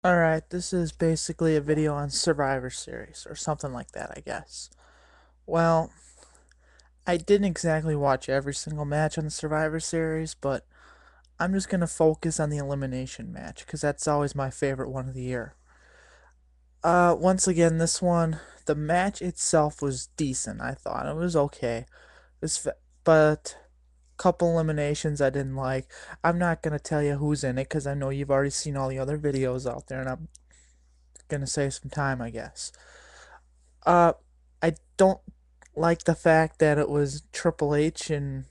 Alright, this is basically a video on Survivor Series, or something like that, I guess. Well, I didn't exactly watch every single match on the Survivor Series, but I'm just gonna focus on the elimination match, because that's always my favorite one of the year. Once again, this one, the match itself was decent, I thought. It was okay. But couple eliminations I didn't like. I'm not gonna tell you who's in it, because I know you've already seen all the other videos out there, and I'm gonna save some time, I guess. Uh, I don't like the fact that it was Triple H and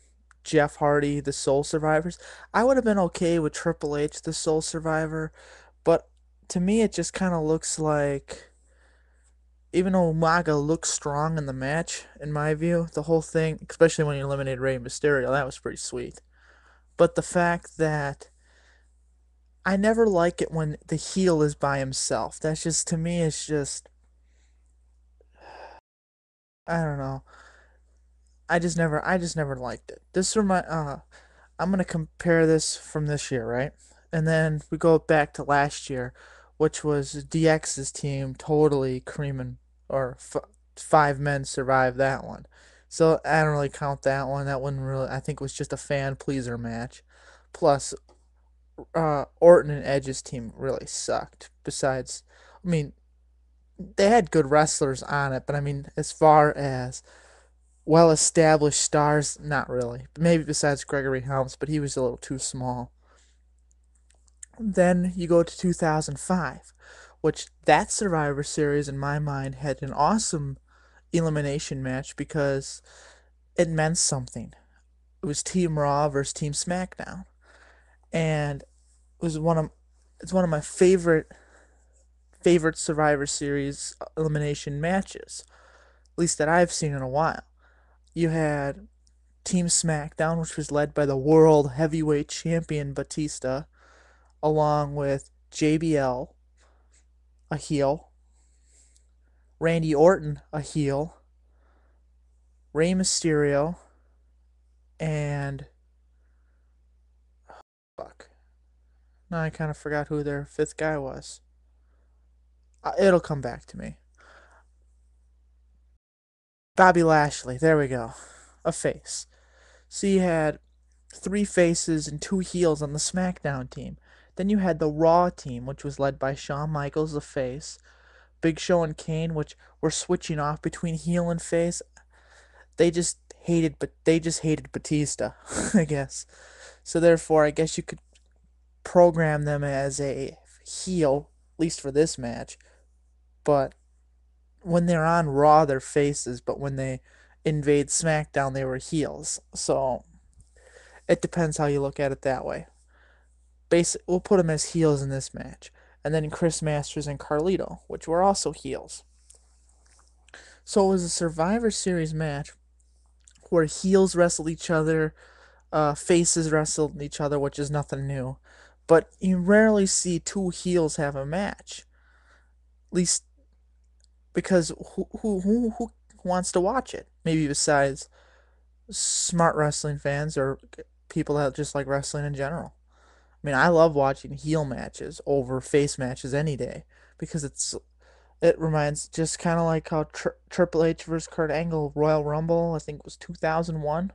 Jeff Hardy, the sole survivors. I would have been okay with Triple H, the sole survivor, but to me, it just kind of looks like, even though Umaga looks strong in the match, in my view, the whole thing, especially when he eliminated Rey Mysterio, that was pretty sweet. But the fact that I never like it when the heel is by himself. That's just, to me, it's just, I don't know. I just never liked it. I'm gonna compare this from this year, right? And then we go back to last year, which was DX's team totally creaming, or five men survived that one. So I don't really count that one. That one really, I think, was just a fan pleaser match. Plus, Orton and Edge's team really sucked. Besides, I mean, they had good wrestlers on it, but I mean, as far as well established stars, not really. Maybe besides Gregory Helms, but he was a little too small. Then you go to 2005, which that Survivor Series, in my mind, had an awesome elimination match because it meant something. It was Team Raw versus Team SmackDown, and it was one of it's one of my favorite Survivor Series elimination matches, at least that I've seen in a while. You had Team SmackDown, which was led by the World Heavyweight Champion Batista, along with JBL, a heel, Randy Orton, a heel, Rey Mysterio, and fuck. Now I kind of forgot who their fifth guy was. It'll come back to me. Bobby Lashley. There we go. A face. So you had three faces and two heels on the SmackDown team. Then you had the Raw team, which was led by Shawn Michaels, the face, Big Show and Kane, which were switching off between heel and face. They just hated Batista, I guess. So therefore, I guess you could program them as a heel, at least for this match. But when they're on Raw, they're faces, but when they invade SmackDown, they were heels. So it depends how you look at it that way. We'll put them as heels in this match, and then Chris Masters and Carlito, which were also heels. So it was a Survivor Series match where heels wrestled each other, faces wrestled each other, which is nothing new. But you rarely see two heels have a match. At least because who wants to watch it? Maybe besides smart wrestling fans or people that just like wrestling in general. I mean, I love watching heel matches over face matches any day because it reminds, just kind of like how Triple H versus Kurt Angle Royal Rumble, I think it was 2001.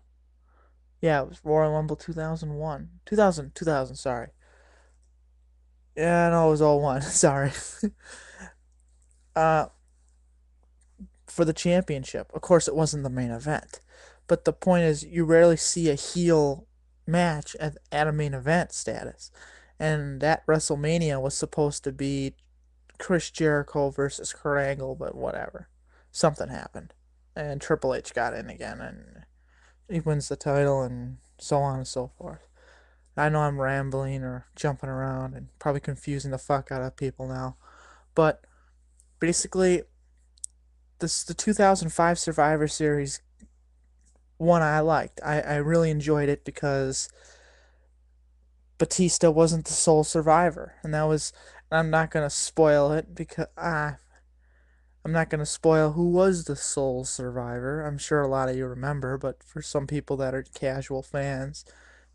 Yeah, it was Royal Rumble 2001. 2000, sorry. Yeah, no, it was all one. Sorry. uh, for the championship. Of course, it wasn't the main event. But the point is, you rarely see a heel match at a main event status. And that WrestleMania was supposed to be Chris Jericho versus Kurt Angle, but whatever. Something happened. And Triple H got in again, and he wins the title, and so on and so forth. I know I'm rambling or jumping around and probably confusing the fuck out of people now. But basically, the 2005 Survivor Series one I liked. I really enjoyed it because Batista wasn't the sole survivor, and that was. I'm not gonna spoil it because I'm not gonna spoil who was the sole survivor. I'm sure a lot of you remember, but for some people that are casual fans,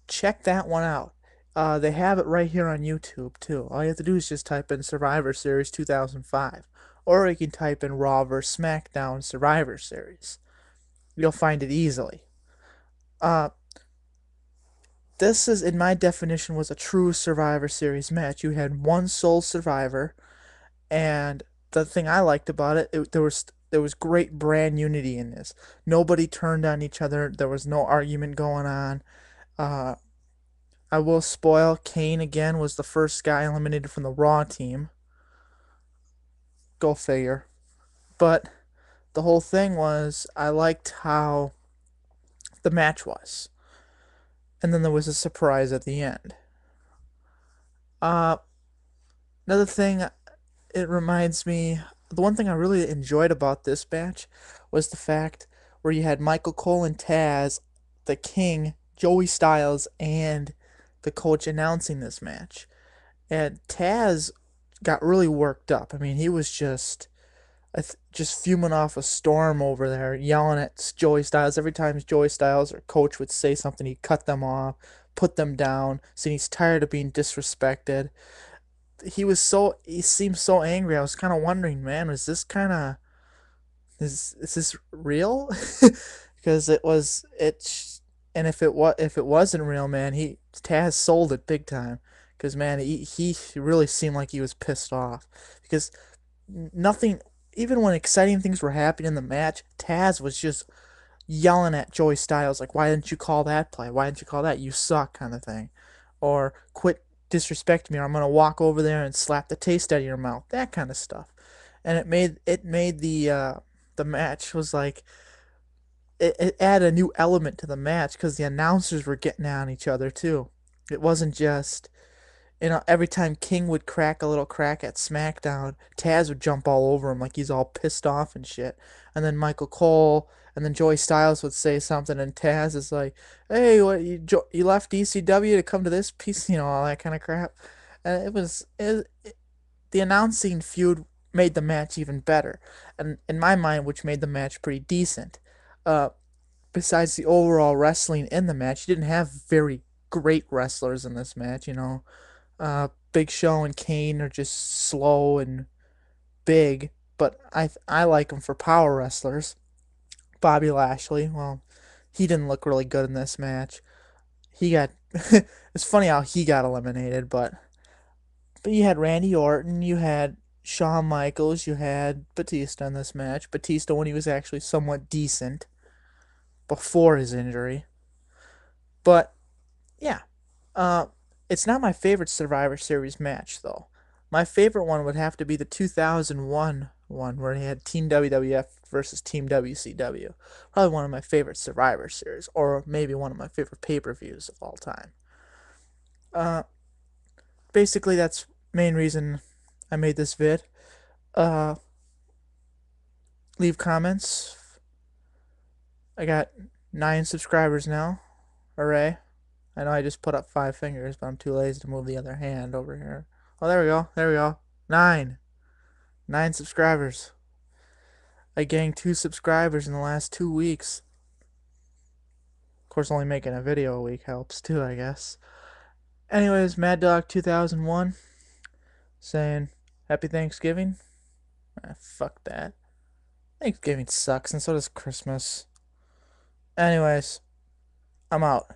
check that one out. They have it right here on YouTube too. All you have to do is just type in Survivor Series 2005, or you can type in Raw vs SmackDown Survivor Series. You'll find it easily. Uh, this is, in my definition, was a true Survivor Series match. You had one sole survivor, and the thing I liked about it, there was great brand unity in this. Nobody turned on each other. There was no argument going on. Uh, I will spoil, Kane again was the first guy eliminated from the Raw team. Go figure. But the whole thing was, I liked how the match was. And then there was a surprise at the end. Uh, Another thing, it reminds me, the one thing I really enjoyed about this match was the fact where you had Michael Cole and Taz, the King, Joey Styles, and the coach announcing this match. And Taz got really worked up. I mean, he was just fuming off a storm over there, yelling at Joey Styles. Every time Joey Styles or coach would say something, he'd cut them off, put them down, saying he's tired of being disrespected. He seemed so angry. I was kind of wondering, man, is this real? Because and if it wasn't real, man, he Taz sold it big time. Because man, he really seemed like he was pissed off. Because nothing, even when exciting things were happening in the match, Taz was just yelling at Joey Styles like, "Why didn't you call that play? Why didn't you call that? You suck," kind of thing, or "Quit disrespecting me, or I'm gonna walk over there and slap the taste out of your mouth." That kind of stuff, and it made the match was like it added a new element to the match because the announcers were getting on each other too. It wasn't just, every time King would crack a little crack at SmackDown, Taz would jump all over him like he's all pissed off and shit. And then Michael Cole and then Joey Styles would say something, and Taz is like, "Hey, what you left ECW to come to this piece?" All that kind of crap. And the announcing feud made the match even better, and in my mind, which made the match pretty decent. Uh, Besides the overall wrestling in the match, you didn't have very great wrestlers in this match. Big Show and Kane are just slow and big, but I like them for power wrestlers. Bobby Lashley, well, he didn't look really good in this match. He got it's funny how he got eliminated, but you had Randy Orton, you had Shawn Michaels, you had Batista in this match. Batista when he was actually somewhat decent before his injury. But yeah, Uh, it's not my favorite Survivor Series match, though. My favorite one would have to be the 2001 one where he had Team WWF versus Team WCW. Probably one of my favorite Survivor Series, or maybe one of my favorite pay-per-views of all time. Uh, Basically, that's main reason I made this vid. Uh, Leave comments. I got 9 subscribers now. Hooray. I know I just put up 5 fingers, but I'm too lazy to move the other hand over here. Oh, there we go. There we go. 9. 9 subscribers. I gained 2 subscribers in the last 2 weeks. Of course, only making a video a week helps too, I guess. Anyways, Mad Dog 2001 saying Happy Thanksgiving. Fuck that. Thanksgiving sucks, and so does Christmas. Anyways, I'm out.